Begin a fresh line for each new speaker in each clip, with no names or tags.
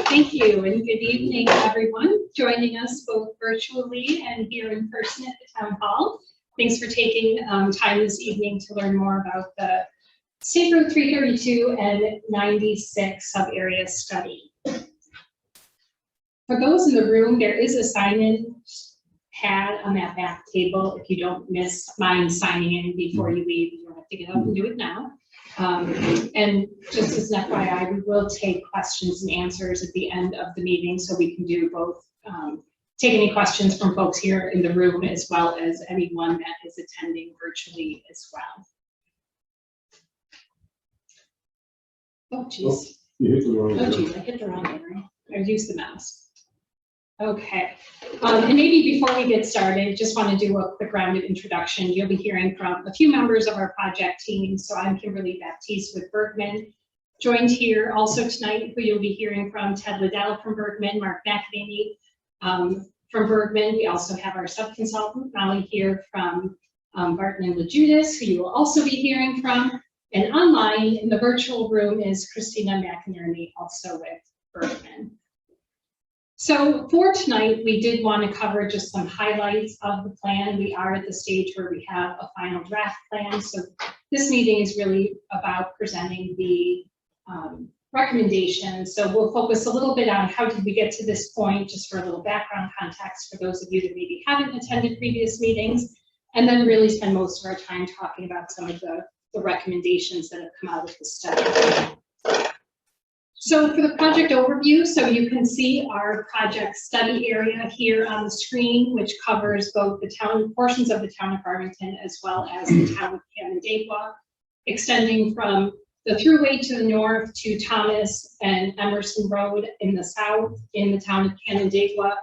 Thank you, and good evening, everyone joining us both virtually and here in person at the Town Hall. Thanks for taking time this evening to learn more about the State Road 332 and 96 sub-area study. For those in the room, there is a sign-in pad on that back table. If you don't mind signing in before you leave, you don't have to get up and do it now. And just as an FYI, we will take questions and answers at the end of the meeting, so we can do both, take any questions from folks here in the room as well as anyone that is attending virtually as well. Oh, geez. I hit the wrong arrow. I used the mouse. Okay, and maybe before we get started, just want to do a quick round of introduction. You'll be hearing from a few members of our project team. So I'm Kimberly Baptiste with Bergman, joined here also tonight, who you'll be hearing from Ted Liddell from Bergman, Mark McAvaney from Bergman. We also have our sub-consultant, Molly, here from Barton and LaJudas, who you will also be hearing from. And online in the virtual room is Christina McInerney, also with Bergman. So for tonight, we did want to cover just some highlights of the plan. We are at the stage where we have a final draft plan. So this meeting is really about presenting the recommendations. So we'll focus a little bit on how did we get to this point, just for a little background context for those of you that maybe haven't attended previous meetings, and then really spend most of our time talking about some of the recommendations that have come out of the study. So for the project overview, so you can see our project study area here on the screen, which covers both the town, portions of the town of Farmington, as well as the town of Canandaigua, extending from the thruway to the north to Thomas and Emerson Road in the south in the town of Canandaigua.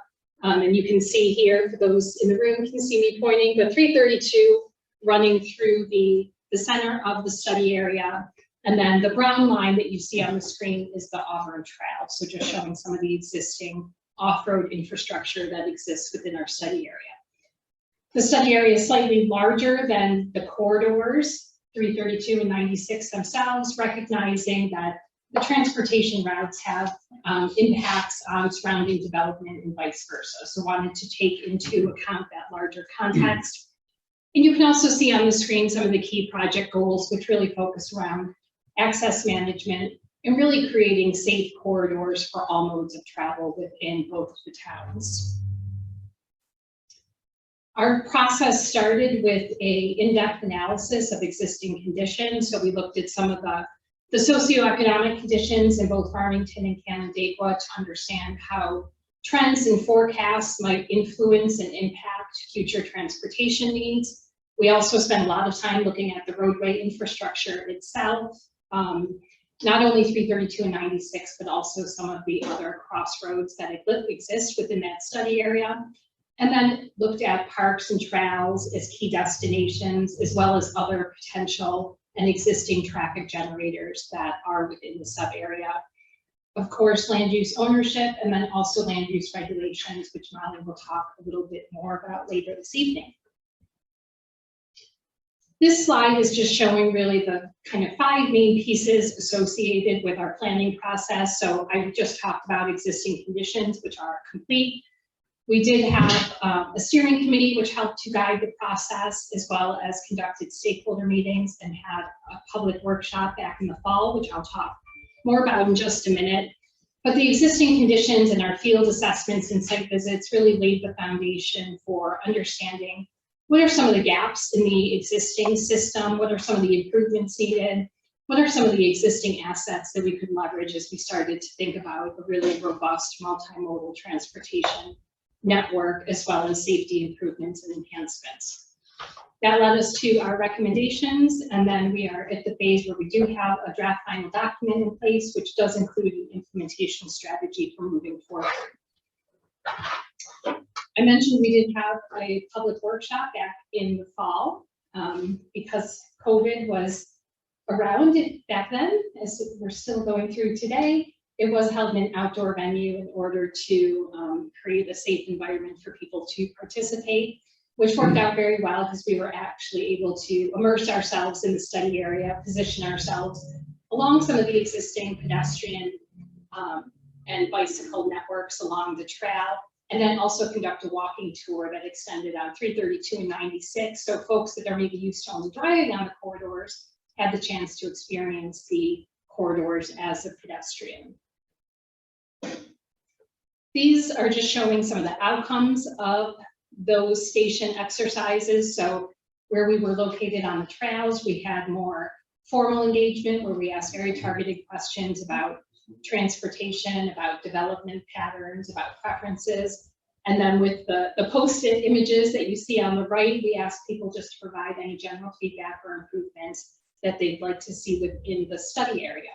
And you can see here, for those in the room can see me pointing, the 332 running through the center of the study area. And then the brown line that you see on the screen is the Auburn Trail. So just showing some of the existing off-road infrastructure that exists within our study area. The study area is slightly larger than the corridors, 332 and 96 themselves, recognizing that the transportation routes have impacts on surrounding development and vice versa. So wanted to take into account that larger context. And you can also see on the screen some of the key project goals, which really focus around access management and really creating safe corridors for all modes of travel within both of the towns. Our process started with an in-depth analysis of existing conditions. So we looked at some of the socioeconomic conditions in both Farmington and Canandaigua to understand how trends and forecasts might influence and impact future transportation needs. We also spent a lot of time looking at the roadway infrastructure itself, not only 332 and 96, but also some of the other crossroads that exist within that study area. And then looked at parks and trails as key destinations, as well as other potential and existing traffic generators that are within the sub area. Of course, land use ownership, and then also land use regulations, which Molly will talk a little bit more about later this evening. This slide is just showing really the kind of 5 main pieces associated with our planning process. So I just talked about existing conditions, which are complete. We did have a steering committee, which helped to guide the process, as well as conducted stakeholder meetings and had a public workshop back in the fall, which I'll talk more about in just a minute. But the existing conditions and our field assessments and site visits really laid the foundation for understanding what are some of the gaps in the existing system, what are some of the improvements needed, what are some of the existing assets that we could leverage as we started to think about a really robust multimodal transportation network, as well as safety improvements and enhancements. That led us to our recommendations, and then we are at the phase where we do have a draft final document in place, which does include an implementation strategy for moving forward. I mentioned we did have a public workshop back in the fall because COVID was around back then, as we're still going through today. It was held in an outdoor venue in order to create a safe environment for people to participate, which worked out very well because we were actually able to immerse ourselves in the study area, position ourselves along some of the existing pedestrian and bicycle networks along the trail, and then also conduct a walking tour that extended on 332 and 96. So folks that are maybe used to only driving on the corridors had the chance to experience the corridors as a pedestrian. These are just showing some of the outcomes of those station exercises. So where we were located on the trails, we had more formal engagement where we asked very targeted questions about transportation, about development patterns, about preferences. And then with the post-it images that you see on the right, we asked people just to provide any general feedback or improvements that they'd like to see within the study area.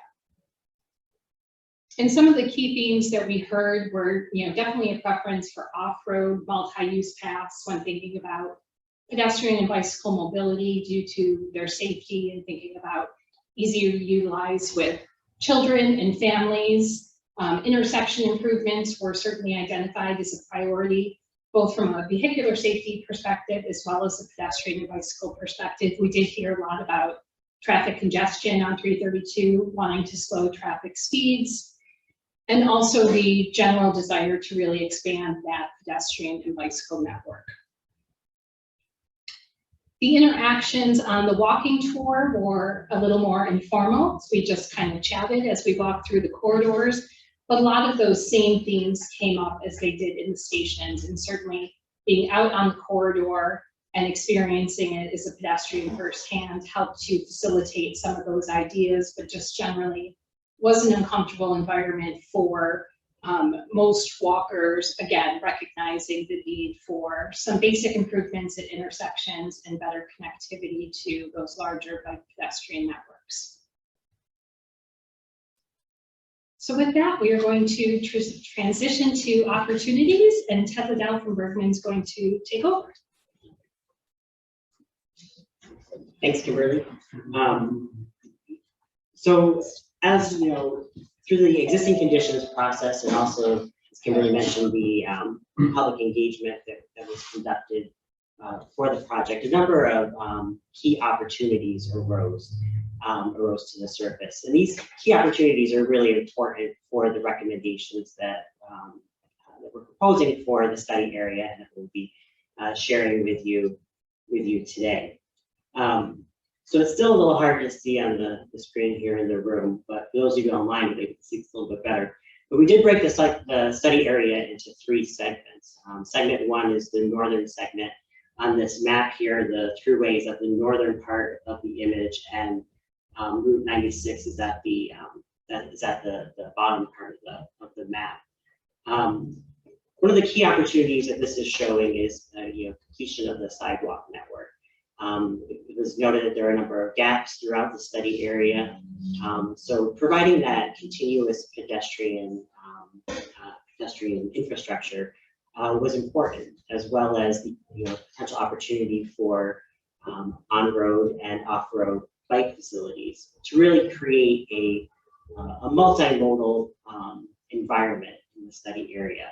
And some of the key themes that we heard were, definitely a preference for off-road multi-use paths when thinking about pedestrian and bicycle mobility due to their safety and thinking about easier to utilize with children and families. Intersection improvements were certainly identified as a priority, both from a vehicular safety perspective as well as a pedestrian and bicycle perspective. We did hear a lot about traffic congestion on 332, wanting to slow traffic speeds, and also the general desire to really expand that pedestrian and bicycle network. The interactions on the walking tour were a little more informal. So we just kind of chatted as we walked through the corridors, but a lot of those same themes came up as they did in the stations, and certainly being out on the corridor and experiencing it as a pedestrian firsthand helped to facilitate some of those ideas, but just generally was an uncomfortable environment for most walkers, again, recognizing the need for some basic improvements at intersections and better connectivity to those larger bike pedestrian networks. So with that, we are going to transition to opportunities, and Ted Liddell from Bergman is going to take over.
Thanks, Kimberly. So as you know, through the existing conditions process, and also, as Kimberly mentioned, the public engagement that was conducted for the project, a number of key opportunities arose to the surface. And these key opportunities are really important for the recommendations that we're proposing for the study area, and that we'll be sharing with you today. So it's still a little hard to see on the screen here in the room, but for those of you online, they can see it's a little bit better. But we did break the study area into 3 segments. Segment 1 is the northern segment. On this map here, the throughway is at the northern part of the image, and Route 96 is at the bottom part of the map. One of the key opportunities that this is showing is completion of the sidewalk network. It was noted that there are a number of gaps throughout the study area. So providing that continuous pedestrian infrastructure was important, as well as the potential opportunity for on-road and off-road bike facilities to really create a multimodal environment in the study area.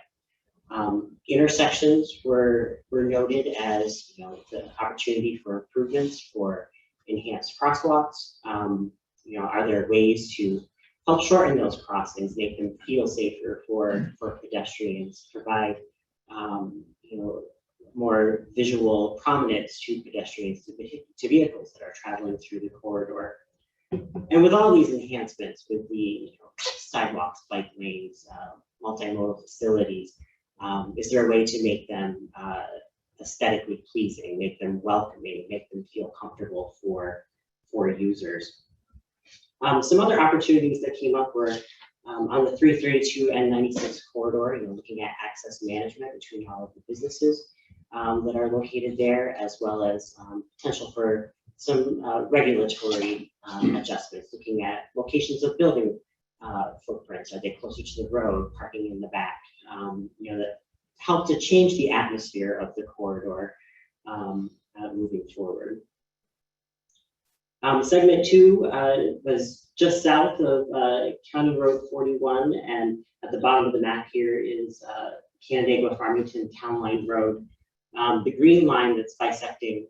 Intersections were noted as the opportunity for improvements, for enhanced crosswalks. Are there ways to help shorten those crossings, make them feel safer for pedestrians, provide more visual prominence to pedestrians, to vehicles that are traveling through the corridor. And with all these enhancements, with the sidewalks, bike lanes, multimodal facilities, is there a way to make them aesthetically pleasing, make them welcoming, make them feel comfortable for users? Some other opportunities that came up were on the 332 and 96 corridor, looking at access management between all of the businesses that are located there, as well as potential for some regulatory adjustments, looking at locations of building footprints. Are they closer to the road, parking in the back? That help to change the atmosphere of the corridor moving forward. Segment 2 was just south of County Road 41, and at the bottom of the map here is Canandaigua Farmington Townline Road. The green line that's bisecting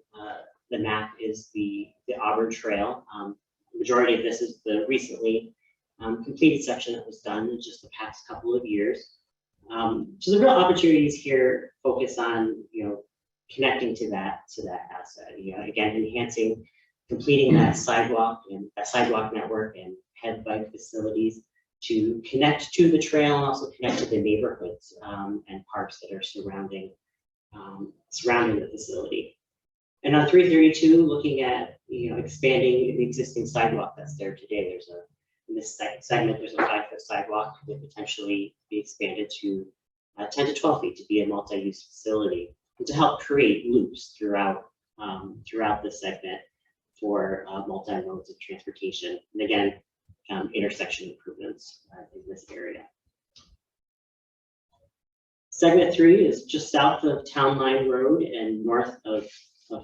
the map is the Auburn Trail. The majority of this is the recently completed section that was done in just the past couple of years. So the real opportunities here focus on, connecting to that asset. Again, enhancing, completing that sidewalk network and head bike facilities to connect to the trail and also connect to the neighborhoods and parks that are surrounding the facility. And on 332, looking at expanding the existing sidewalk that's there today. In this segment, there's a 5-foot sidewalk that potentially be expanded to 10 to 12 feet to be a multi-use facility and to help create loops throughout the segment for multi-modes of transportation. And again, intersection improvements in this area. Segment 3 is just south of Townline Road and north of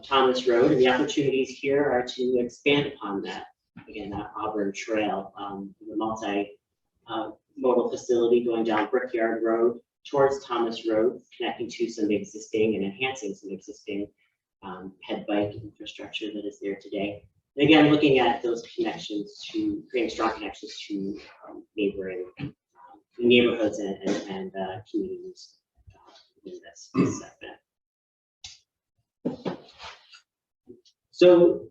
Thomas Road, and the opportunities here are to expand upon that. Again, that Auburn Trail, the multi-modal facility going down Brickyard Road towards Thomas Road, connecting to some existing and enhancing some existing head bike infrastructure that is there today. And again, looking at those connections to creating strong connections to neighboring neighborhoods and communities in this segment. So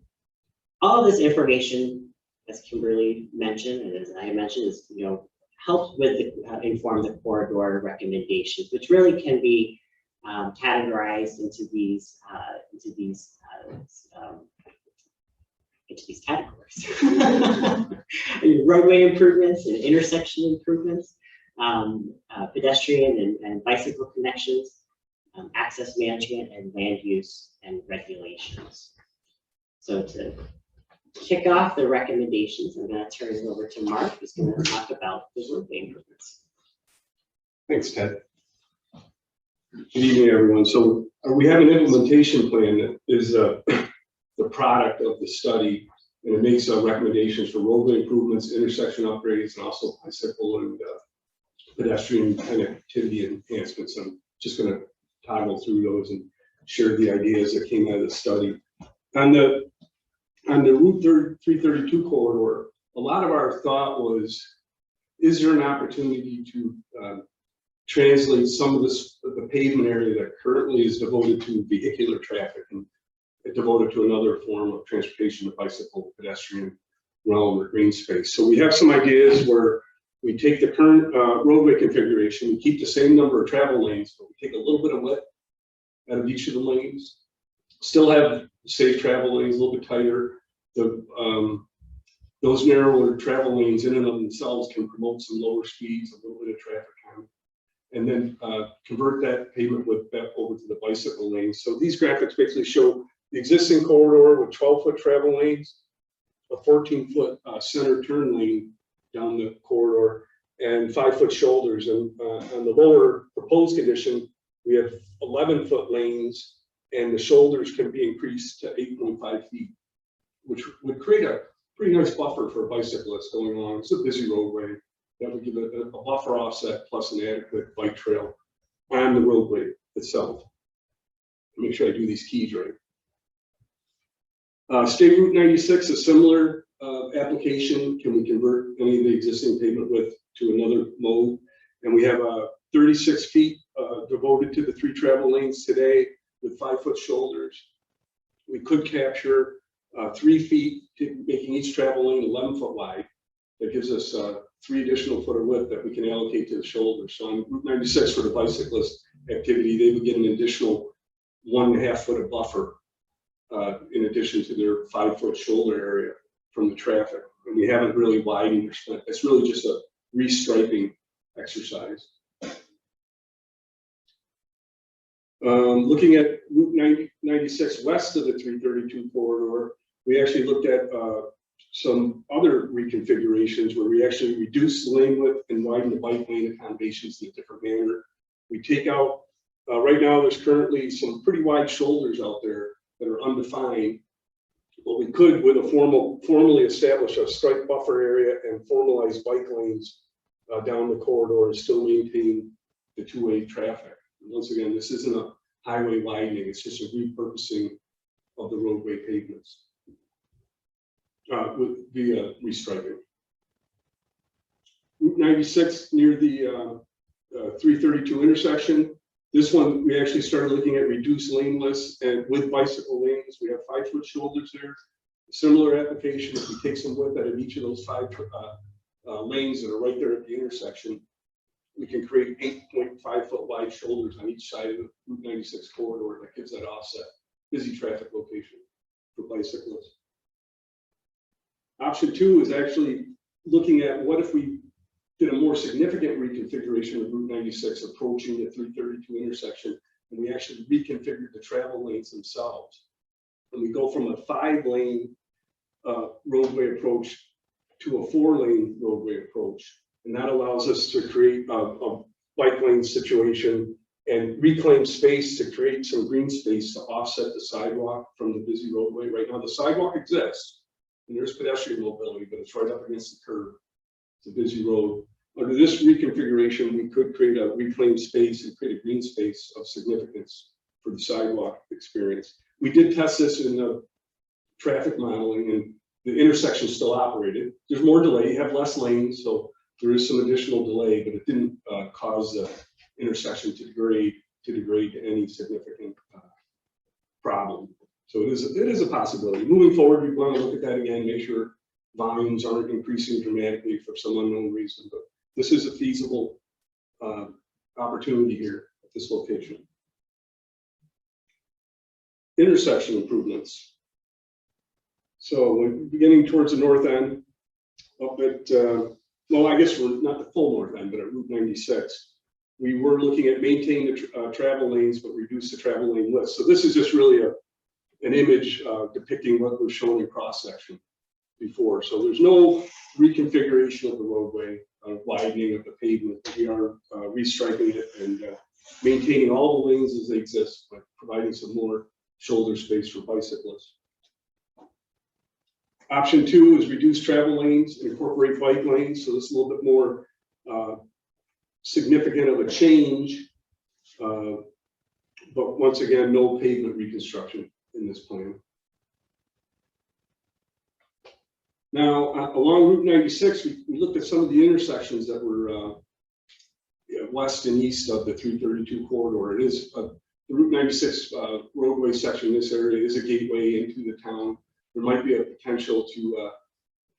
all of this information, as Kimberly mentioned, and as I mentioned, is helps with inform the corridor recommendations, which really can be categorized into these categories: roadway improvements and intersection improvements, pedestrian and bicycle connections, access management, and land use and regulations. So to kick off the recommendations, I'm going to turn it over to Mark, who's going to talk about the roadway improvements.
Thanks, Ted. Good evening, everyone. So we have an implementation plan that is the product of the study, and it makes recommendations for roadway improvements, intersection upgrades, and also bicycle and pedestrian connectivity enhancements. I'm just going to toggle through those and share the ideas that came out of the study. On the Route 332 corridor, a lot of our thought was, is there an opportunity to translate some of the pavement area that currently is devoted to vehicular traffic and devoted to another form of transportation, the bicycle, pedestrian realm or green space. So we have some ideas where we take the current roadway configuration, we keep the same number of travel lanes, but we take a little bit of width out of each of the lanes, still have safe travel lanes, a little bit tighter. Those narrower travel lanes in and of themselves can promote some lower speeds, a little bit of traffic count, and then convert that pavement width back over to the bicycle lanes. So these graphics basically show the existing corridor with 12-foot travel lanes, a 14-foot center turn lane down the corridor, and 5-foot shoulders. And on the lower proposed condition, we have 11-foot lanes, and the shoulders can be increased to 8.5 feet, which would create a pretty nice buffer for bicyclists going along. It's a busy roadway that would give a buffer offset plus an adequate bike trail on the roadway itself. Make sure I do these keys right. State Route 96, a similar application. Can we convert any of the existing pavement width to another mode? And we have 36 feet devoted to the 3 travel lanes today with 5-foot shoulders. We could capture 3 feet, making each travel lane 11-foot wide. That gives us 3 additional foot of width that we can allocate to the shoulders. So on Route 96 for the bicyclist activity, they would get an additional 1.5 foot of buffer in addition to their 5-foot shoulder area from the traffic. And we haven't really widened or split. It's really just a restriping exercise. Looking at Route 96 west of the 332 corridor, we actually looked at some other reconfigurations where we actually reduce the lane width and widen the bike lane accommodations in a different manner. We take out, right now there's currently some pretty wide shoulders out there that are undefined, but we could, with a formally establish a stripe buffer area and formalize bike lanes down the corridor and still maintain the 2-way traffic. And once again, this isn't a highway widening, it's just a repurposing of the roadway pavements with the restriping. Route 96 near the 332 intersection. This one, we actually started looking at reduced lane lists and with bicycle lanes. We have 5-foot shoulders there. Similar application, if we take some width out of each of those 5 lanes that are right there at the intersection, we can create 8.5-foot wide shoulders on each side of the Route 96 corridor that gives that offset, busy traffic location for bicyclists. Option 2 is actually looking at what if we did a more significant reconfiguration of Route 96 approaching the 332 intersection, and we actually reconfigured the travel lanes themselves. And we go from a 5-lane roadway approach to a 4-lane roadway approach. And that allows us to create a bike lane situation and reclaim space to create some green space to offset the sidewalk from the busy roadway. Right now, the sidewalk exists and there's pedestrian mobility, but it's right up against the curb. It's a busy road. Under this reconfiguration, we could create a reclaimed space and create a green space of significance for the sidewalk experience. We did test this in the traffic modeling, and the intersection still operated. There's more delay, you have less lanes, so there is some additional delay, but it didn't cause the intersection to degrade to any significant problem. So it is a possibility. Moving forward, we want to look at that again, make sure volumes aren't increasing dramatically for some unknown reason, but this is a feasible opportunity here at this location. Intersection improvements. So when beginning towards the north end, up at, well, I guess we're not the full north end, but at Route 96, we were looking at maintaining the travel lanes, but reduce the travel lane list. So this is just really an image depicting what was shown in cross section before. So there's no reconfiguration of the roadway, widening of the pavement. We are restriping it and maintaining all the lanes as they exist, but providing some more shoulder space for bicyclists. Option 2 is reduce travel lanes and incorporate bike lanes. So this is a little bit more significant of a change, but once again, no pavement reconstruction in this plan. Now, along Route 96, we looked at some of the intersections that were west and east of the 332 corridor. It is the Route 96 roadway section in this area is a gateway into the town. There might be a potential to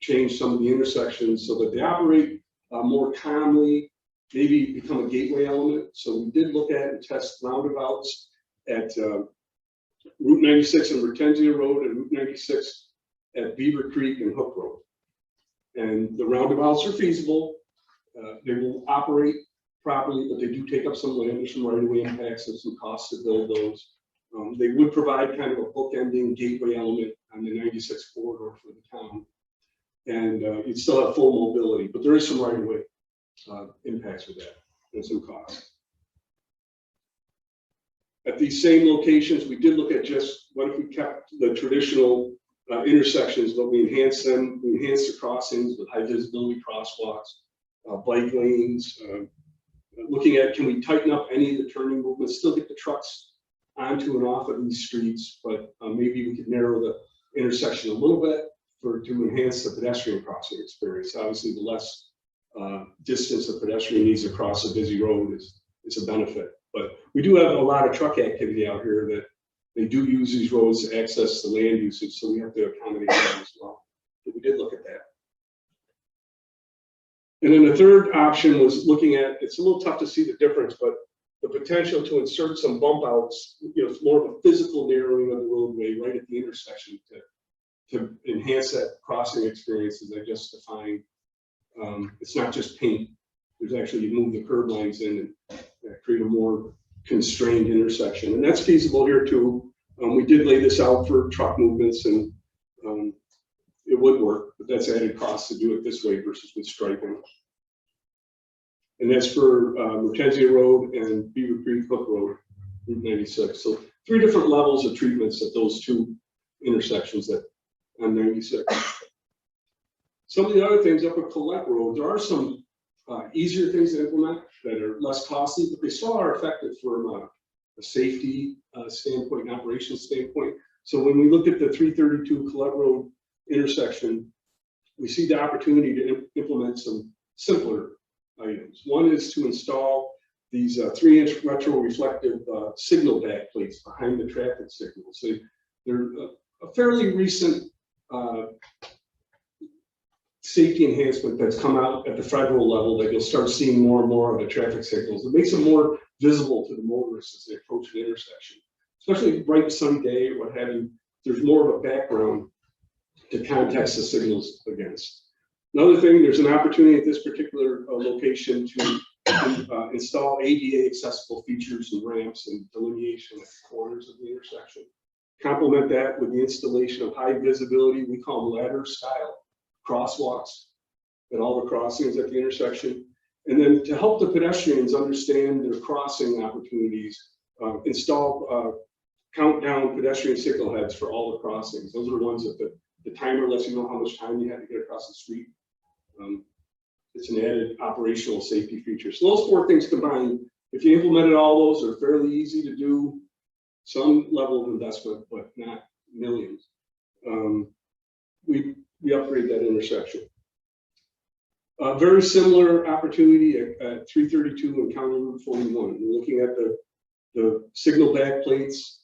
change some of the intersections so that they operate more calmly, maybe become a gateway element. So we did look at and test roundabouts at Route 96 and Reconfiguration Road and Route 96 at Beaver Creek and Hook Road. And the roundabouts are feasible. They will operate properly, but they do take up some land, some right-of-way impacts and some costs to build those. They would provide kind of a bookending gateway element on the 96 corridor for the town. And you'd still have full mobility, but there is some right-of-way impacts with that and some costs. At these same locations, we did look at just what if we kept the traditional intersections, but we enhanced them. We enhanced the crossings with high visibility crosswalks, bike lanes, looking at can we tighten up any of the turning movements, still get the trucks onto and off of these streets, but maybe we could narrow the intersection a little bit to enhance the pedestrian crossing experience. Obviously, the less distance a pedestrian needs to cross a busy road is a benefit. But we do have a lot of truck activity out here that they do use these roads to access the land usage, so we have to accommodate that as well. But we did look at that. And then the third option was looking at, it's a little tough to see the difference, but the potential to insert some bump outs, it's more of a physical narrowing of the roadway right at the intersection to enhance that crossing experience as I just defined. It's not just paint. There's actually, you move the curb lines in and create a more constrained intersection. And that's feasible here too. We did lay this out for truck movements and it would work, but that's added cost to do it this way versus with striping. And that's for Reconfiguration Road and Beaver Creek Hook Road, Route 96. So 3 different levels of treatments at those 2 intersections on 96. Some of the other things up at Collette Road, there are some easier things to implement that are less costly, but they still are effective from a safety standpoint, and operations standpoint. So when we look at the 332 Collette Road intersection, we see the opportunity to implement some simpler items. One is to install these 3-inch retro-reflective signal back plates behind the traffic signals. They're a fairly recent safety enhancement that's come out at the federal level that you'll start seeing more and more of the traffic signals. It makes them more visible to the motorists as they approach an intersection, especially bright sunny day or what have you. There's more of a background to context the signals against. Another thing, there's an opportunity at this particular location to install ADA accessible features and ramps and delineation at the corners of the intersection. Complement that with the installation of high visibility, we call them ladder style crosswalks at all the crossings at the intersection. And then to help the pedestrians understand their crossing opportunities, install countdown pedestrian signal heads for all the crossings. Those are the ones that the timer lets you know how much time you have to get across the street. It's an added operational safety feature. So those 4 things combined, if you implemented all those, are fairly easy to do, some level of investment, but not millions. We upgrade that intersection. A very similar opportunity at 332 and County Route 41. We're looking at the signal back plates,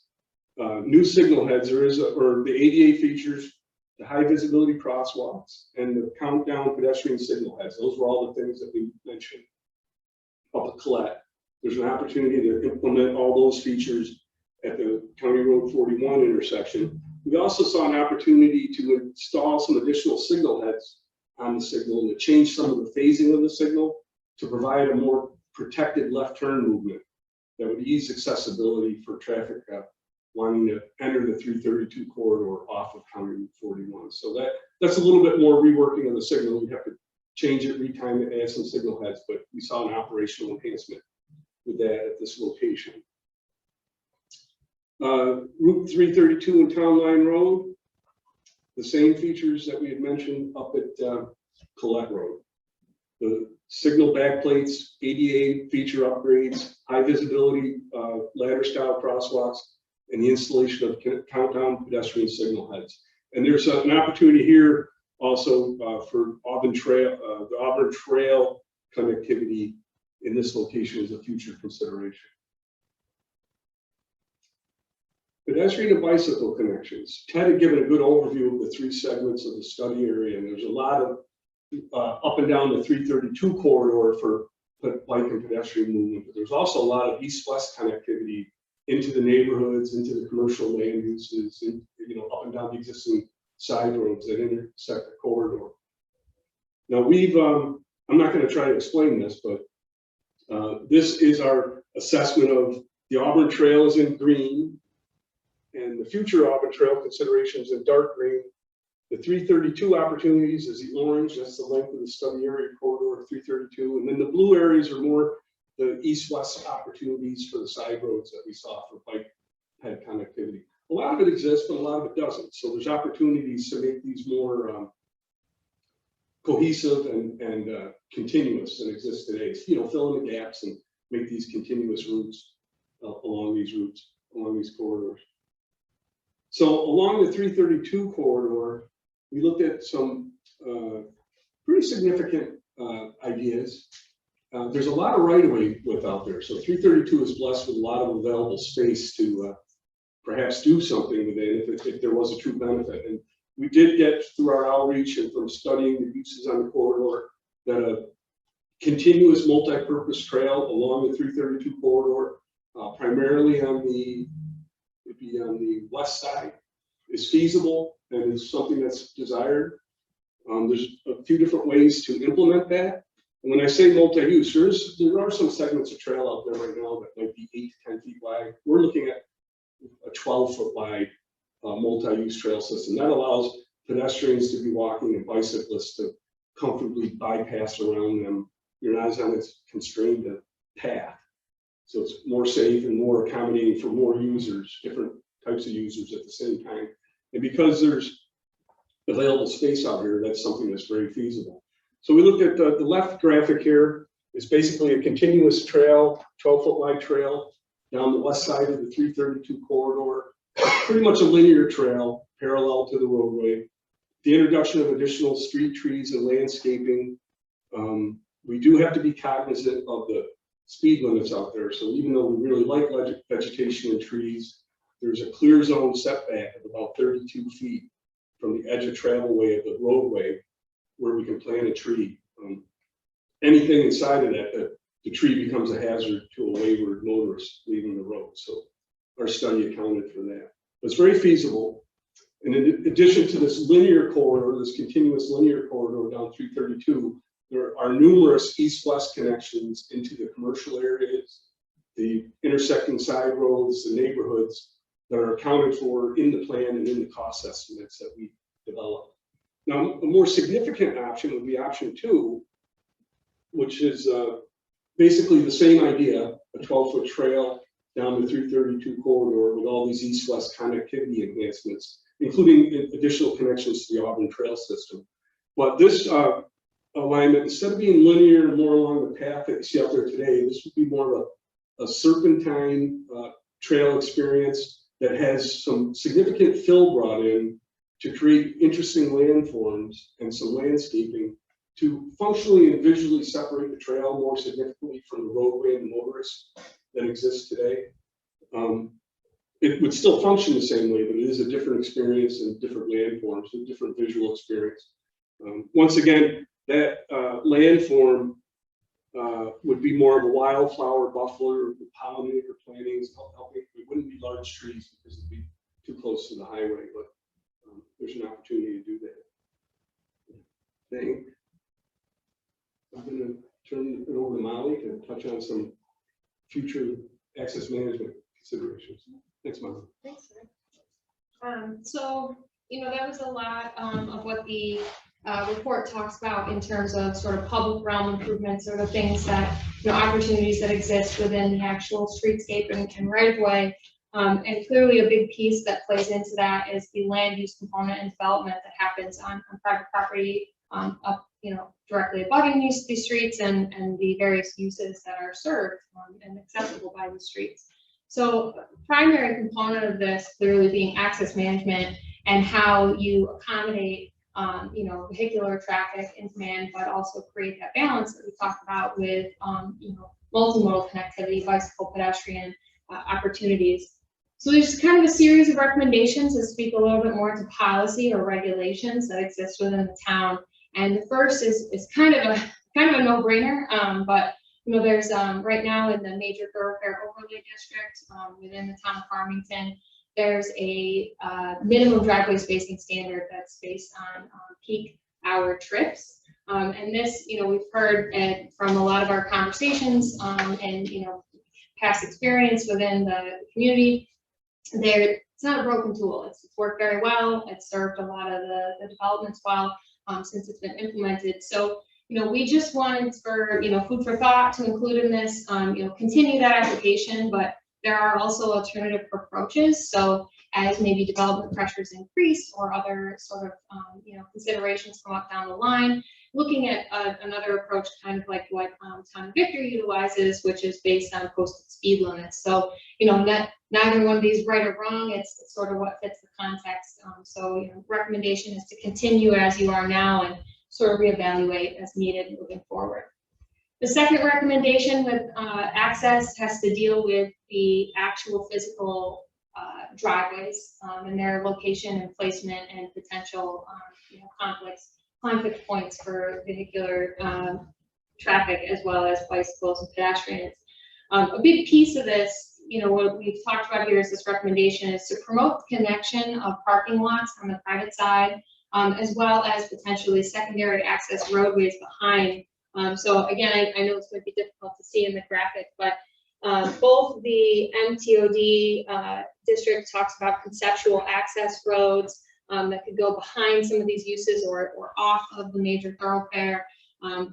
new signal heads. There is, or the ADA features, the high visibility crosswalks, and the countdown pedestrian signal heads. Those were all the things that we mentioned up at Colette. There's an opportunity to implement all those features at the County Road 41 intersection. We also saw an opportunity to install some additional signal heads on the signal and to change some of the phasing of the signal to provide a more protected left turn movement that would ease accessibility for traffic wanting to enter the 332 corridor off of County Route 41. So that's a little bit more reworking of the signal. We'd have to change it, retime it, add some signal heads, but we saw an operational enhancement with that at this location. Route 332 and Townline Road, the same features that we had mentioned up at Colette Road. The signal backplates, ADA feature upgrades, high visibility ladder style crosswalks, and the installation of countdown pedestrian signal heads. And there's an opportunity here also for Auburn Trail, the Auburn Trail connectivity in this location is a future consideration. Pedestrian and bicycle connections. Ted had given a good overview of the 3 segments of the study area, and there's a lot of up and down the 332 corridor for bike and pedestrian movement, but there's also a lot of east-west connectivity into the neighborhoods, into the commercial land uses, and up and down the existing side roads that intersect the corridor. Now I'm not going to try to explain this, but this is our assessment of the Auburn Trail is in green, and the future Auburn Trail considerations in dark green. The 332 opportunities is the orange, that's the length of the study area corridor of 332, and then the blue areas are more the east-west opportunities for the side roads that we saw for bike ped connectivity. A lot of it exists, but a lot of it doesn't. So there's opportunities to make these more cohesive and continuous than exist today. Fill in the gaps and make these continuous routes along these corridors. So along the 332 corridor, we looked at some pretty significant ideas. There's a lot of right-of-way width out there. So 332 is blessed with a lot of available space to perhaps do something with it if there was a true benefit. And we did get through our outreach and from studying the uses on the corridor that a continuous multi-purpose trail along the 332 corridor, primarily on the west side, is feasible and is something that's desired. There's a few different ways to implement that. And when I say multi-use, there are some segments of trail out there right now that might be 8 to 10 feet wide. We're looking at a 12-foot wide multi-use trail system that allows pedestrians to be walking and bicyclists to comfortably bypass around them. You're not on a constrained path. So it's more safe and more accommodating for more users, different types of users at the same time. And because there's available space out here, that's something that's very feasible. So we looked at the left graphic here is basically a continuous trail, 12-foot wide trail down the west side of the 332 corridor, pretty much a linear trail parallel to the roadway. The introduction of additional street trees and landscaping We do have to be cognizant of the speed limits out there. So even though we really like vegetation and trees, there's a clear zone setback of about 32 feet from the edge of travel way of the roadway where we can plant a tree. Anything inside of that, the tree becomes a hazard to a wayward motorist leaving the road. So our study accounted for that. It's very feasible. And in addition to this linear corridor, this continuous linear corridor down 332, there are numerous east-west connections into the commercial areas, the intersecting side roads, the neighborhoods that are accounted for in the plan and in the cost estimates that we developed. Now, a more significant option would be option 2, which is basically the same idea, a 12-foot trail down the 332 corridor with all these east-west connectivity enhancements, including additional connections to the Auburn Trail system. But this alignment, instead of being linear, more along the path that you see out there today, this would be more of a serpentine trail experience that has some significant fill brought in to create interesting landforms and some landscaping to functionally and visually separate the trail more significantly from the roadway and the motorists that exists today. It would still function the same way, but it is a different experience and different landforms, a different visual experience. Once again, that landform would be more of a wildflower buffer with pollinator plantings. It wouldn't be large trees because it'd be too close to the highway, but there's an opportunity to do that. I think I'm going to turn it over to Molly to touch on some future access management considerations. Thanks, Molly.
Thanks, sir. So, that was a lot of what the report talks about in terms of sort of public realm improvements, or the things that, opportunities that exist within the actual streetscape and right of way. And clearly a big piece that plays into that is the land use component and development that happens on private property up, directly abutting these streets and the various uses that are served and accessible by the streets. So primary component of this clearly being access management and how you accommodate vehicular traffic and demand, but also create that balance that we talked about with multimodal connectivity, bicycle, pedestrian opportunities. So there's kind of a series of recommendations that speak a little bit more to policy or regulations that exist within the town. And the first is kind of a no-brainer, but there's right now in the major thoroughfare overlay district within the town of Farmington, there's a minimum driveway spacing standard that's based on peak hour trips. And this, we've heard from a lot of our conversations and past experience within the community. It's not a broken tool. It's worked very well. It's served a lot of the developments well since it's been implemented. So we just wanted for food for thought to include in this. Continue that application, but there are also alternative approaches. So as maybe development pressures increase or other sort of considerations come up down the line, looking at another approach, kind of like what Town of Victor utilizes, which is based on posted speed limits. So neither one of these right or wrong. It's sort of what fits the context. So recommendation is to continue as you are now and sort of reevaluate as needed moving forward. The second recommendation with access has to deal with the actual physical driveways and their location and placement and potential conflict points for vehicular traffic as well as bicycles and pedestrians. A big piece of this, what we've talked about here is this recommendation is to promote the connection of parking lots on the private side as well as potentially secondary access roadways behind. So again, I know it's going to be difficult to see in the graphic, but both the MTOD district talks about conceptual access roads that could go behind some of these uses or off of the major thoroughfare,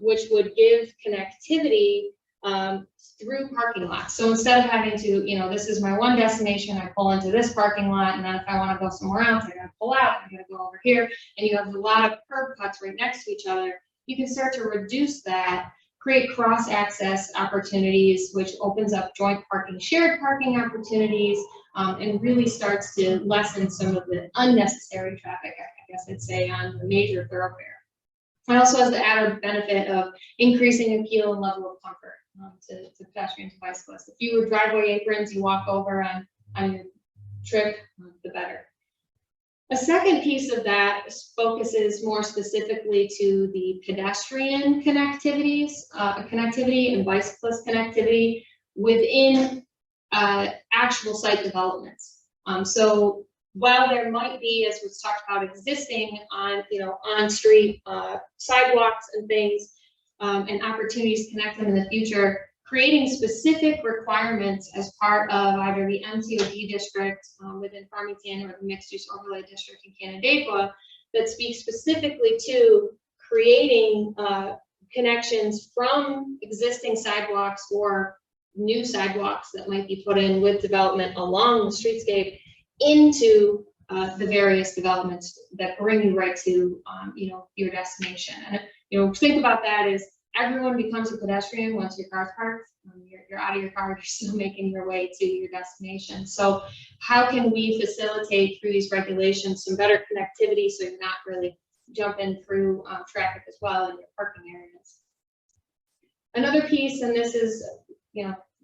which would give connectivity through parking lots. So instead of having to, this is my one destination, I pull into this parking lot, and then if I want to go somewhere else, I got to pull out, I got to go over here, and you have a lot of curb cuts right next to each other. You can start to reduce that, create cross-access opportunities, which opens up joint parking, shared parking opportunities, and really starts to lessen some of the unnecessary traffic, I guess I'd say, on the major thoroughfare. It also has the added benefit of increasing appeal and level of comfort to pedestrians and bicyclists. The fewer driveway aprons you walk over on your trip, the better. A second piece of that focuses more specifically to the pedestrian connectivity and bicyclist connectivity within actual site developments. So while there might be, as was talked about, existing on-street sidewalks and things, and opportunities to connect them in the future, creating specific requirements as part of either the MTOD district within Farmington or the mixed use overlay district in Canandaigua that speaks specifically to creating connections from existing sidewalks or new sidewalks that might be put in with development along the streetscape into the various developments that bring you right to your destination. And think about that as everyone becomes a pedestrian once your car's parked. You're out of your car, you're still making your way to your destination. So how can we facilitate through these regulations some better connectivity so you're not really jumping through traffic as well in your parking areas? Another piece, and this is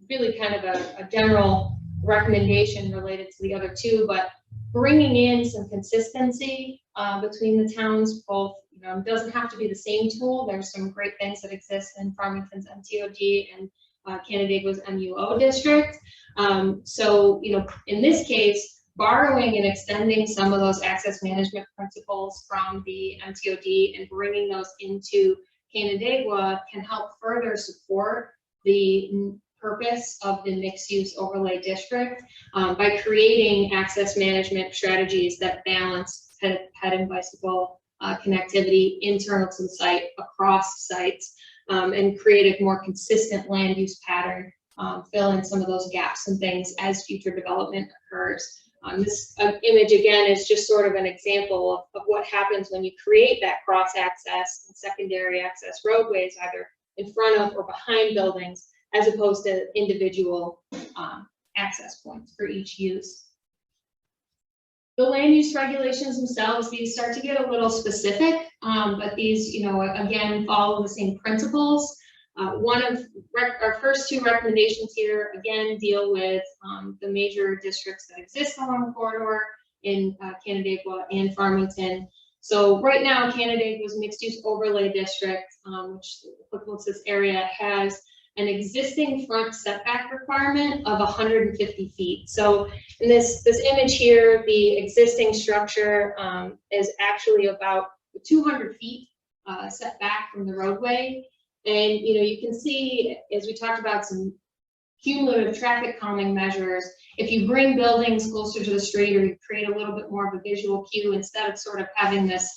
really kind of a general recommendation related to the other two, but bringing in some consistency between the towns, both, it doesn't have to be the same tool. There's some great things that exist in Farmington's MTOD and Canandaigua's MUO district. So, in this case, borrowing and extending some of those access management principles from the MTOD and bringing those into Canandaigua can help further support the purpose of the mixed-use overlay district by creating access management strategies that balance ped and bicycle connectivity internal to the site, across sites, and create a more consistent land use pattern, fill in some of those gaps and things as future development occurs. This image again is just sort of an example of what happens when you create that cross access and secondary access roadways either in front of or behind buildings, as opposed to individual access points for each use. The land use regulations themselves, these start to get a little specific, but these, again, follow the same principles. One of our first two recommendations here, again, deal with the major districts that exist along the corridor in Canandaigua and Farmington. So right now, Canandaigua's mixed-use overlay district, which applicable to this area, has an existing front setback requirement of 150 feet. So in this image here, the existing structure is actually about 200 feet set back from the roadway. And you can see, as we talked about, some cumulative traffic calming measures. If you bring buildings closer to the street, or you create a little bit more of a visual cue instead of sort of having this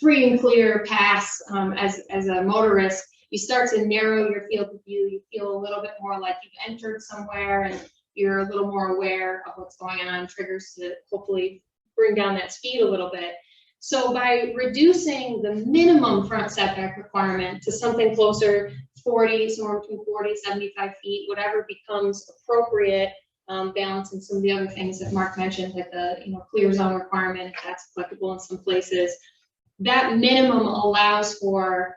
free and clear pass as a motorist, you start to narrow your field of view. You feel a little bit more like you've entered somewhere and you're a little more aware of what's going on, triggers to hopefully bring down that speed a little bit. So by reducing the minimum front setback requirement to something closer, 40, somewhere between 40, 75 feet, whatever becomes appropriate, balancing some of the other things that Mark mentioned, like the clear zone requirement, if that's applicable in some places, that minimum allows for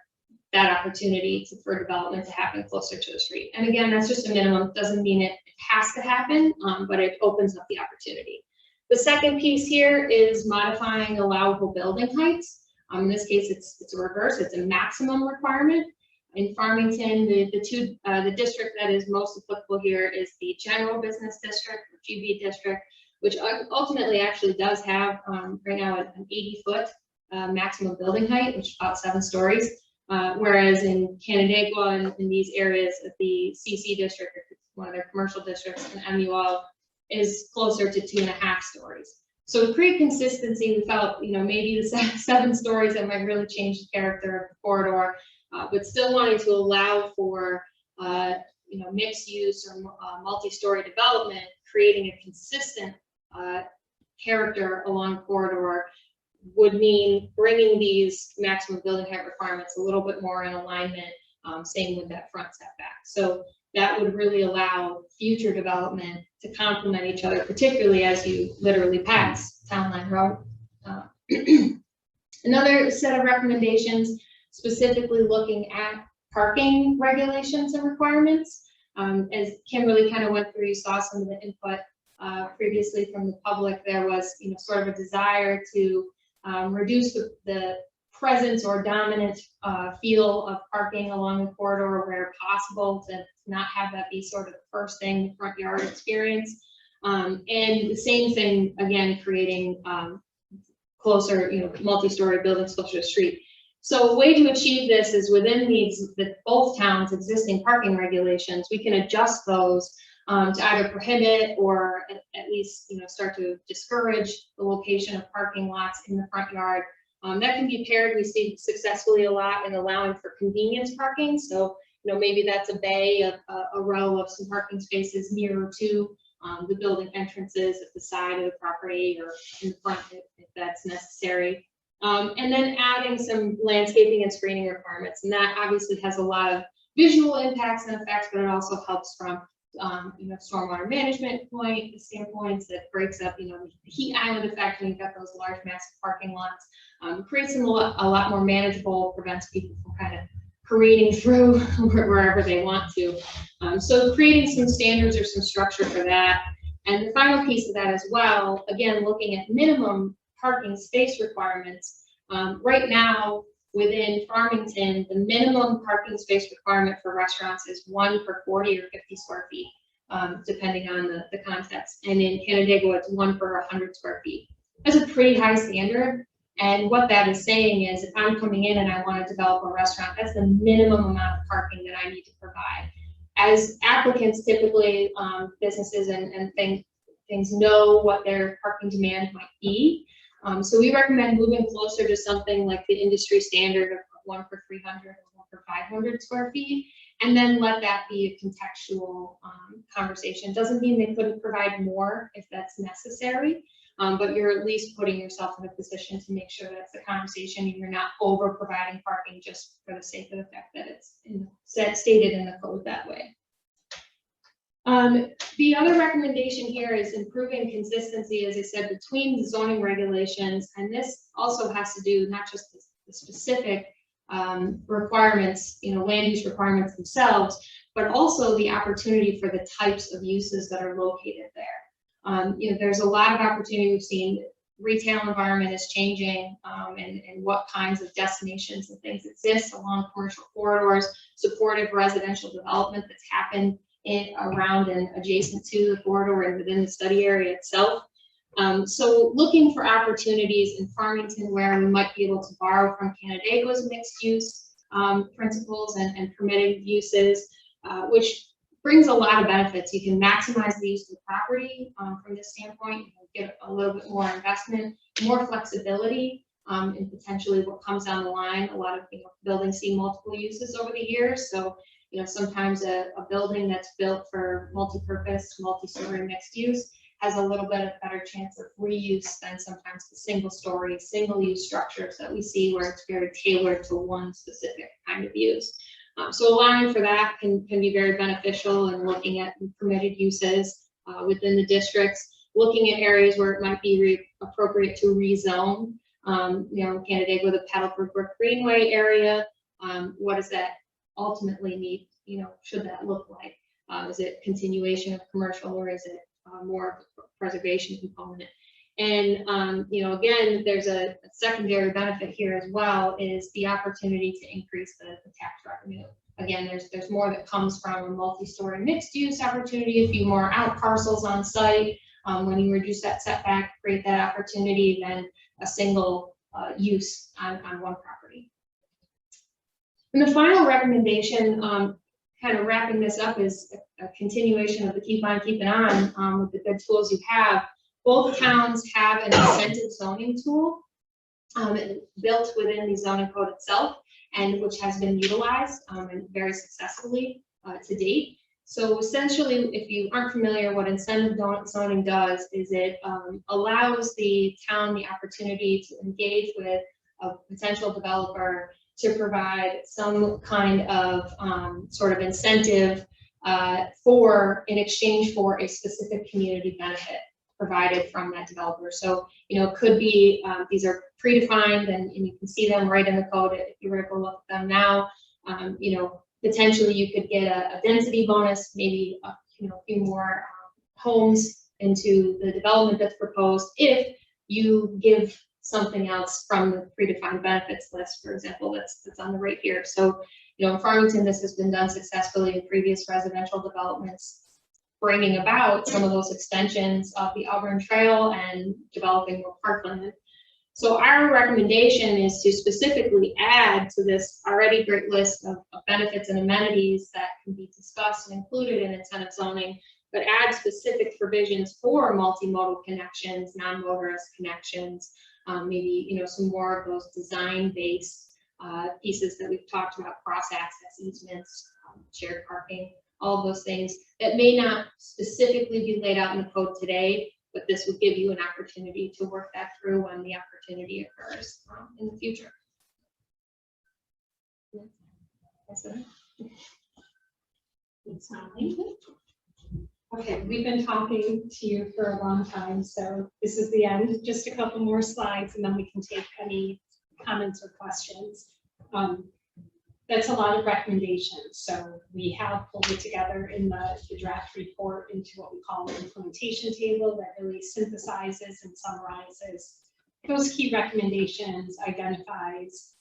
that opportunity for development to happen closer to the street. And again, that's just a minimum. Doesn't mean it has to happen, but it opens up the opportunity. The second piece here is modifying allowable building heights. In this case, it's a reverse. It's a maximum requirement. In Farmington, the district that is most applicable here is the general business district, or GB district, which ultimately actually does have right now an 80-foot maximum building height, which is about 7 stories. Whereas in Canandaigua and in these areas at the CC district, one of their commercial districts, and MUO is closer to 2.5 stories. So to create consistency, we felt, maybe the 7 stories that might really change the character of the corridor, but still wanting to allow for, mixed use or multi-story development, creating a consistent character along the corridor would mean bringing these maximum building height requirements a little bit more in alignment, same with that front setback. So that would really allow future development to complement each other, particularly as you literally pass Townline Road. Another set of recommendations specifically looking at parking regulations and requirements. As Kimberly kind of went through, you saw some of the input previously from the public. There was, sort of a desire to reduce the presence or dominant feel of parking along the corridor where possible, to not have that be sort of the first thing, the front yard experience. And the same thing, again, creating closer, multi-story buildings closer to the street. So a way to achieve this is within both towns' existing parking regulations, we can adjust those to either prohibit or at least, start to discourage the location of parking lots in the front yard. That can be paired, we see successfully a lot in allowing for convenience parking. So, maybe that's a bay, a row of some parking spaces nearer to the building entrances at the side of the property or in the front if that's necessary. And then adding some landscaping and screening requirements. And that obviously has a lot of visual impacts and effects, but it also helps from stormwater management standpoints that breaks up, the heat island effect when you've got those large massive parking lots. Creates them a lot more manageable, prevents people from kind of careening through wherever they want to. So creating some standards or some structure for that. And the final piece of that as well, again, looking at minimum parking space requirements. Right now, within Farmington, the minimum parking space requirement for restaurants is 1 per 40 or 50 square feet, depending on the context. And in Canandaigua, it's 1 per 100 square feet. That's a pretty high standard. And what that is saying is, if I'm coming in and I want to develop a restaurant, that's the minimum amount of parking that I need to provide. As applicants, typically businesses and things know what their parking demand might be. So we recommend moving closer to something like the industry standard of 1 per 300 or 1 per 500 square feet, and then let that be a contextual conversation. Doesn't mean they couldn't provide more if that's necessary, but you're at least putting yourself in a position to make sure that's the conversation and you're not over providing parking just for the sake of the fact that it's stated in the code that way. The other recommendation here is improving consistency, as I said, between the zoning regulations, and this also has to do not just the specific requirements, land use requirements themselves, but also the opportunity for the types of uses that are located there. There's a lot of opportunity. We've seen retail environment is changing, and what kinds of destinations and things exist along commercial corridors, supportive residential development that's happened around and adjacent to the corridor and within the study area itself. So looking for opportunities in Farmington where we might be able to borrow from Canandaigua's mixed use principles and permitted uses, which brings a lot of benefits. You can maximize the use of the property from this standpoint, get a little bit more investment, more flexibility, and potentially what comes down the line. A lot of buildings see multiple uses over the years. So sometimes a building that's built for multi-purpose, multi-story mixed use has a little bit of better chance of reuse than sometimes the single-story, single-use structures that we see where it's very tailored to one specific kind of use. So allowing for that can be very beneficial, and looking at permitted uses within the districts, looking at areas where it might be appropriate to rezone. Canandaigua, the Paddlebrook Brook Greenway area, what does that ultimately need? Should that look like? Is it continuation of commercial, or is it more of a preservation component? And again, there's a secondary benefit here as well, is the opportunity to increase the tax revenue. Again, there's more that comes from a multi-story mixed use opportunity, a few more out parcels on site. When you reduce that setback, create that opportunity, than a single use on one property. And the final recommendation, kind of wrapping this up, is a continuation of the keep on keeping on with the good tools you have. Both towns have an incentive zoning tool built within the zoning code itself, and which has been utilized and very successfully to date. So essentially, if you aren't familiar, what incentive zoning does is it allows the town the opportunity to engage with a potential developer to provide some kind of sort of incentive in exchange for a specific community benefit. provided from that developer. So, it could be, these are predefined and you can see them right in the code if you were to go look at them now. Potentially you could get a density bonus, maybe, a few more homes into the development that's proposed if you give something else from the predefined benefits list, for example, that's on the right here. So, in Farmington, this has been done successfully in previous residential developments, bringing about some of those extensions of the Auburn Trail and developing more parkland. So our recommendation is to specifically add to this already great list of benefits and amenities that can be discussed and included in incentive zoning, but add specific provisions for multimodal connections, non-motorist connections, maybe some more of those design-based pieces that we've talked about, cross-access easements, shared parking, all of those things that may not specifically be laid out in the code today, but this would give you an opportunity to work that through when the opportunity occurs in the future. That's it.
It's not like it. Okay, we've been talking to you for a long time, so this is the end. Just a couple more slides, and then we can take any comments or questions. That's a lot of recommendations. So we have pulled it together in the draft report into what we call the implementation table that really synthesizes and summarizes those key recommendations, identifies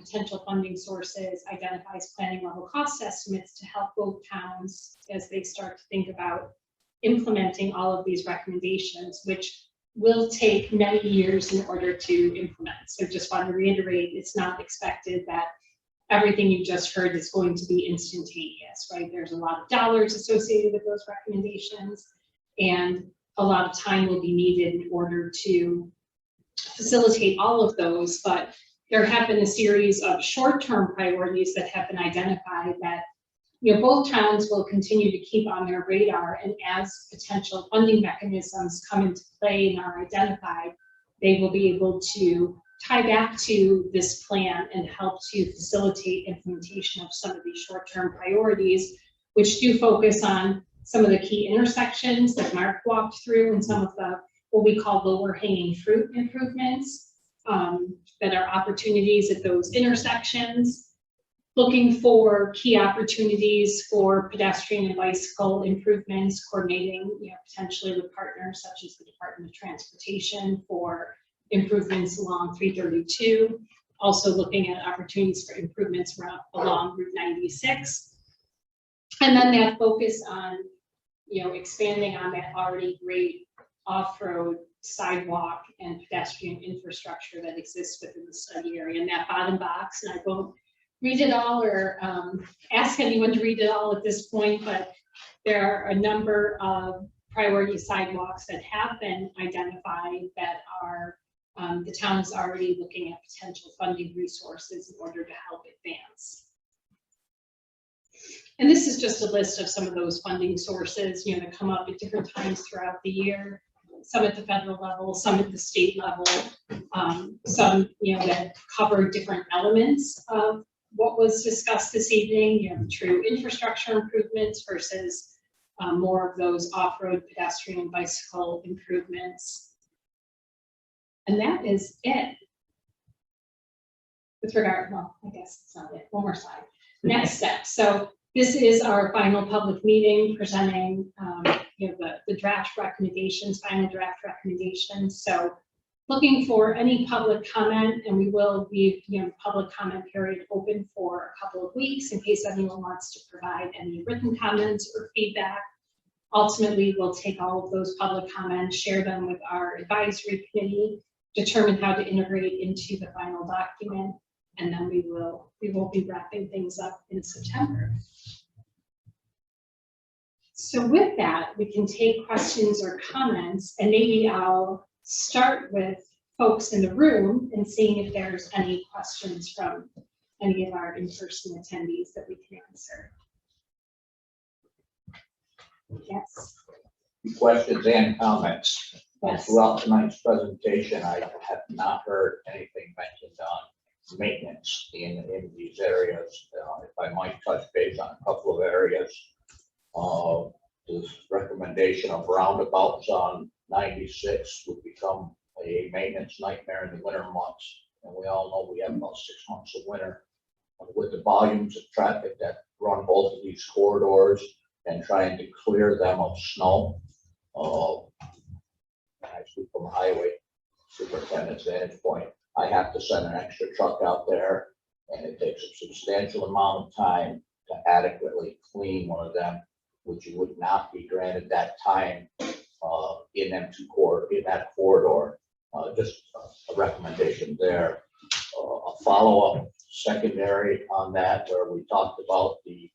potential funding sources, identifies planning level cost estimates to help both towns as they start to think about implementing all of these recommendations, which will take many years in order to implement. So just want to reiterate, it's not expected that everything you just heard is going to be instantaneous, right? There's a lot of dollars associated with those recommendations, and a lot of time will be needed in order to facilitate all of those. But there have been a series of short-term priorities that have been identified that both towns will continue to keep on their radar, and as potential funding mechanisms come into play and are identified, they will be able to tie back to this plan and help to facilitate implementation of some of these short-term priorities, which do focus on some of the key intersections that Mark walked through and some of the what we call lower hanging fruit improvements that are opportunities at those intersections, looking for key opportunities for pedestrian and bicycle improvements, coordinating potentially with partners such as the Department of Transportation for improvements along 332, also looking at opportunities for improvements along Route 96. And then that focus on, expanding on that already great off-road sidewalk and pedestrian infrastructure that exists within the study area. And that bottom box, and I won't read it all or ask anyone to read it all at this point, but there are a number of priority sidewalks that have been identified that are the town is already looking at potential funding resources in order to help advance. And this is just a list of some of those funding sources, that come up at different times throughout the year. Some at the federal level, some at the state level, some that cover different elements of what was discussed this evening. True infrastructure improvements versus more of those off-road pedestrian and bicycle improvements. And that is it. With regard, well, I guess it's not it. One more slide. Next step. So this is our final public meeting presenting the draft recommendations, final draft recommendations. So looking for any public comment, and we will leave public comment period open for a couple of weeks in case anyone wants to provide any written comments or feedback. Ultimately, we'll take all of those public comments, share them with our advisory committee, determine how to integrate into the final document, and then we will be wrapping things up in September. So with that, we can take questions or comments, and maybe I'll start with folks in the room and seeing if there's any questions from any of our in-person attendees that we can answer. Yes.
Questions and comments.
Yes.
Throughout tonight's presentation, I have not heard anything mentioned on maintenance in these areas. If I might touch base on a couple of areas. this recommendation of roundabouts on 96 would become a maintenance nightmare in the winter months. And we all know we have about 6 months of winter. With the volumes of traffic that run both of these corridors and trying to clear them of snow. I speak from a highway superintendent's vantage point. I have to send an extra truck out there, and it takes a substantial amount of time to adequately clean one of them, which you would not be granted that time in that corridor. Just a recommendation there. A follow-up secondary on that, where we talked about the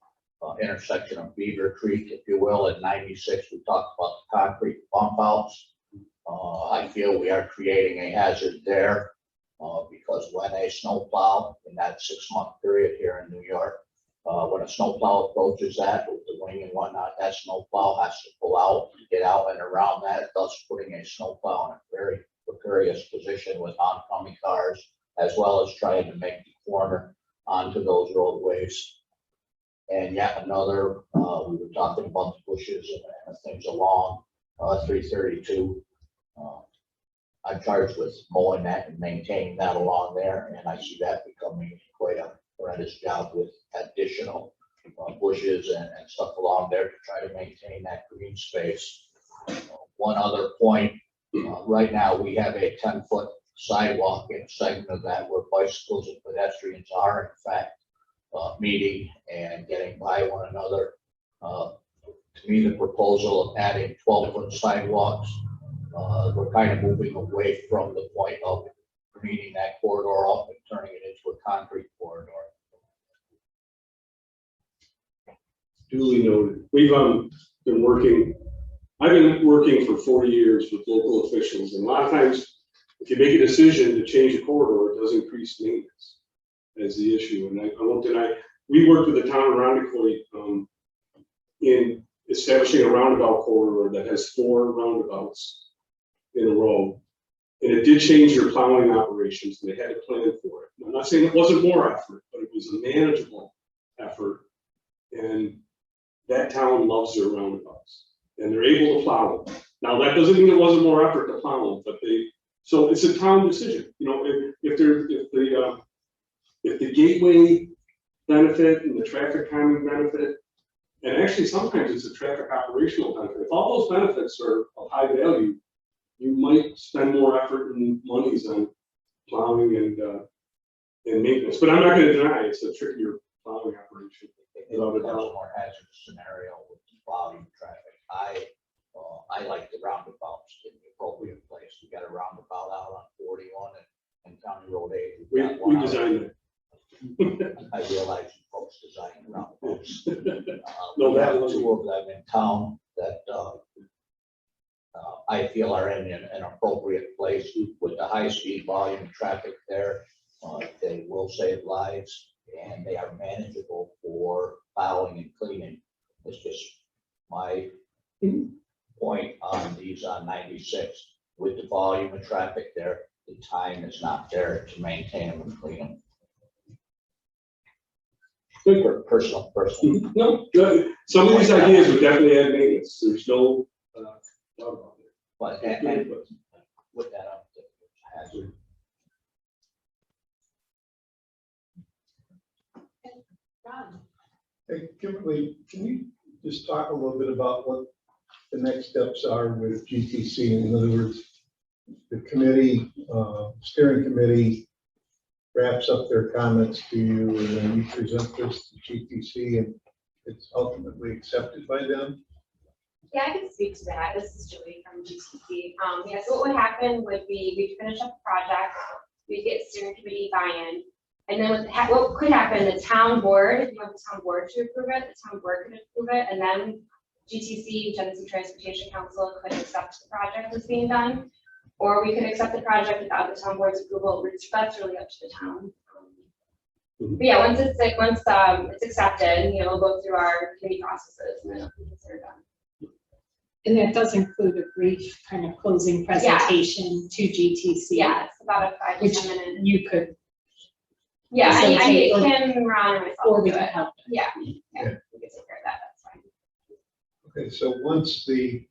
intersection of Beaver Creek, if you will, at 96. We talked about the concrete bump outs. I feel we are creating a hazard there because when a snowplow in that 6-month period here in New York, when a snowplow approaches that with the wing and whatnot, that snowplow has to pull out to get out and around that, thus putting a snowplow in a very precarious position with oncoming cars, as well as trying to make the corner onto those roadways. And yet another, we were talking about the bushes and things along 332. I'm charged with mowing that and maintaining that along there, and I see that becoming quite a horrendous job with additional bushes and stuff along there to try to maintain that green space. One other point, right now we have a 10-foot sidewalk in a segment of that where bicycles and pedestrians are in fact meeting and getting by one another. To me, the proposal of adding 12-foot sidewalks, we're kind of moving away from the point of meeting that corridor off and turning it into a concrete corridor.
Duly noted. We've been working, I've been working for 40 years with local officials, and a lot of times if you make a decision to change a corridor, it does increase maintenance as the issue. And I won't deny, we worked with the town of Roundacoit in establishing a roundabout corridor that has 4 roundabouts in a row. And it did change your plowing operations, and they had to plan for it. I'm not saying it wasn't more effort, but it was a manageable effort. And that town loves their roundabouts, and they're able to plow them. Now, that doesn't mean it wasn't more effort to plow them, but so it's a town decision. You know, if the gateway benefit and the traffic calming benefit, and actually sometimes it's a traffic operational benefit. If all those benefits are of high value, you might spend more effort and monies on plowing and maintenance. But I'm not going to deny it's a trickier plowing operation.
It becomes a more hazardous scenario with the volume traffic. I like the roundabouts in the appropriate place. We got a roundabout out on 41 and County Road 8.
We designed it.
I realize you folks designed roundabouts.
No,
We have
that was
2 of them in town that I feel are in an appropriate place with the high-speed volume traffic there. They will save lives, and they are manageable for plowing and cleaning. It's just my point on these on 96. With the volume of traffic there, the time is not there to maintain them and clean them.
Good.
Personal.
No, some of these ideas would definitely add maintenance. There's no doubt about it.
But and with that, hazard.
Ron?
Hey, Kimberly, can you just talk a little bit about what the next steps are with GTC? In other words, the committee, steering committee wraps up their comments to you, and then you present this to GTC, and it's ultimately accepted by them?
Yeah, I can speak to that. This is Julie from GTC. Yeah, so what would happen would be we'd finish up the project, we'd get steering committee buy-in, and then what could happen, the town board, if you want the town board to approve it, the town board could approve it, and then GTC, Genesee Transportation Council, could accept the project as being done, or we could accept the project without the town board's approval, which that's really up to the town. But yeah, once it's accepted, we'll go through our committee processes and then it'll be considered done.
And that does include a brief kind of closing presentation to GTC.
Yeah, it's about a 5 to 10 minute.
You could,
Yeah, I
facilitate
Kim, Ron, or myself
or we
do
could
it.
help.
Yeah, we can take care of that. That's fine.
Okay, so once the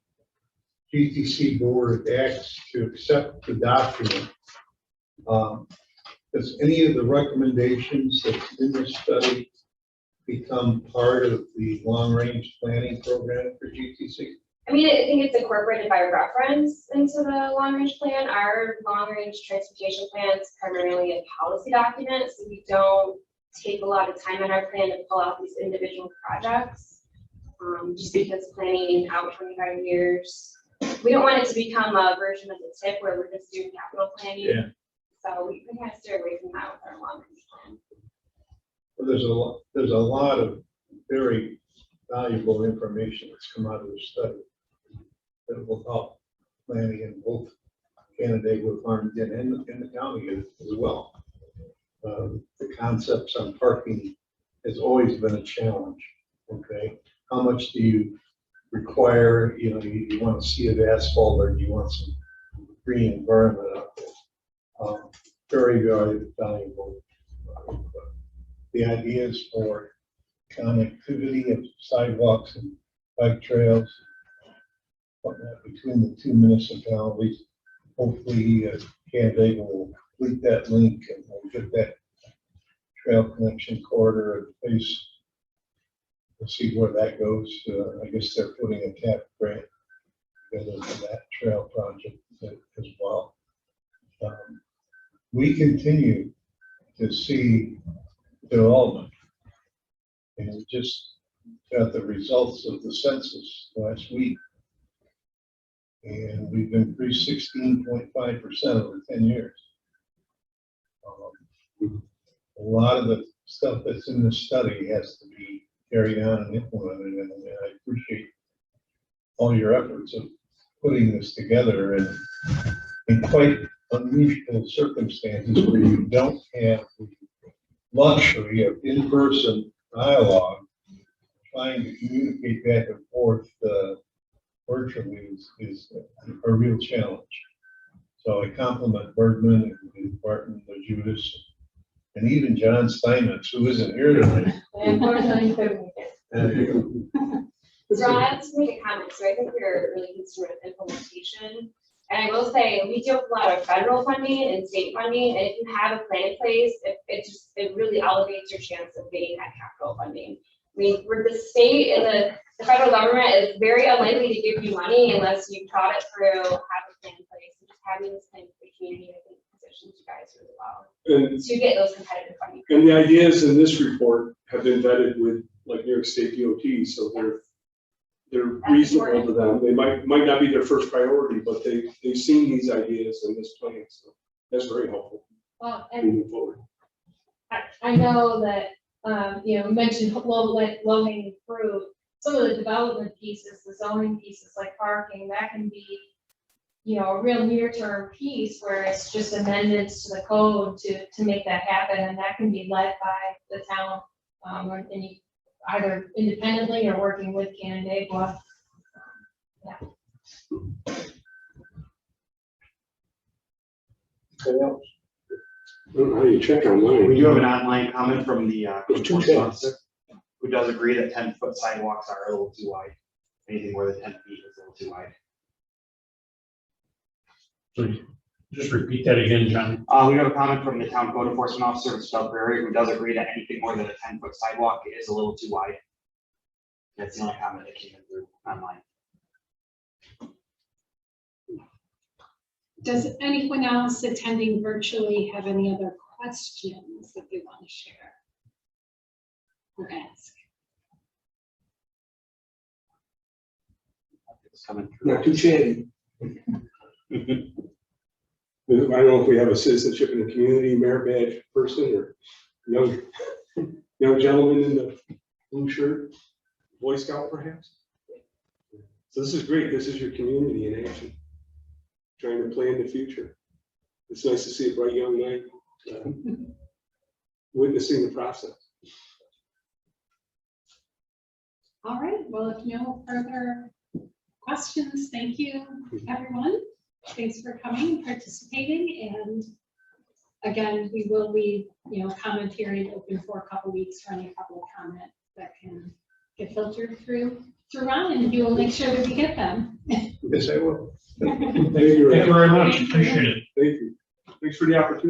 GTC board acts to accept the document, does any of the recommendations that's in this study become part of the long-range planning program for GTC?
I mean, I think it's incorporated by reference into the long-range plan. Our long-range transportation plan is primarily a policy document, so we don't take a lot of time in our plan to pull out these individual projects. Just because planning out 25 years, we don't want it to become a version of the TIP where we're just doing capital planning.
Yeah.
So we kind of steer away from that with our long-range plan.
Well, there's a lot of very valuable information that's come out of this study that will help planning in both Canandaigua, Farmington, and the county as well. The concepts on parking has always been a challenge. Okay, how much do you require? You know, you want to see of asphalt, or do you want some green environment out there? Very, very valuable. The ideas for connectivity of sidewalks and bike trails between the two municipalities. Hopefully, Canandaigua will complete that link and we'll get that trail connection corridor in place. We'll see where that goes. I guess they're putting a TAP grant together for that trail project as well. We continue to see development, and we just got the results of the census last week, and we've increased 16.5% over 10 years. A lot of the stuff that's in this study has to be carried on and implemented, and I appreciate all your efforts of putting this together in quite unusual circumstances where you don't have the luxury of in-person dialogue. Trying to communicate back and forth virtually is a real challenge. So I compliment Bergman and Barton, the Judas, and even John Steinmetz, who isn't here tonight.
Unfortunately, so I have to make a comment. So I think we're really concerned with implementation. And I will say, we do have a lot of federal funding and state funding, and if you have a plan in place, it really elevates your chance of getting that capital funding. I mean, for the state and the federal government is very unlikely to give you money unless you thought it through, have a plan in place. So just having this plan for the community, I think, positions you guys really well
And,
to get those competitive funding.
and the ideas in this report have been vetted with like New York State DOT, so they're reasonable to them. They might not be their first priority, but they've seen these ideas in this plan, so that's very helpful
Well, and
moving forward.
I know that, you know, we mentioned low-hanging fruit. Some of the development pieces, the zoning pieces like parking, that can be, you know, a real near-term piece where it's just amendments to the code to make that happen, and that can be led by the town, and you, either independently or working with Canandaigua. Yeah.
Anything else? I don't know how you check online.
We do have an online comment from the
There's two
enforcement
tabs.
officer who does agree that 10-foot sidewalks are a little too wide. Anything more than 10 feet is a little too wide.
So just repeat that again, John.
We have a comment from the town code enforcement officer, Mr. Belprairie, who does agree that anything more than a 10-foot sidewalk is a little too wide. That's the only comment that came in through online.
Does anyone else attending virtually have any other questions that they want to share or ask?
It's coming through.
Not too chatty. I don't know if we have a citizenship in the community merit badge person or young gentleman in the blue shirt, Boy Scout perhaps. So this is great. This is your community in action, trying to plan the future. It's nice to see a bright young man witnessing the process.
All right, well, if no further questions, thank you, everyone. Thanks for coming and participating. And again, we will leave, comment period open for a couple weeks for any public comment that can get filtered through. to Ron, and he will make sure that we get them.
Yes, I will.
Thank you.
Thank you very much, appreciate it.
Thank you. Thanks for the opportunity.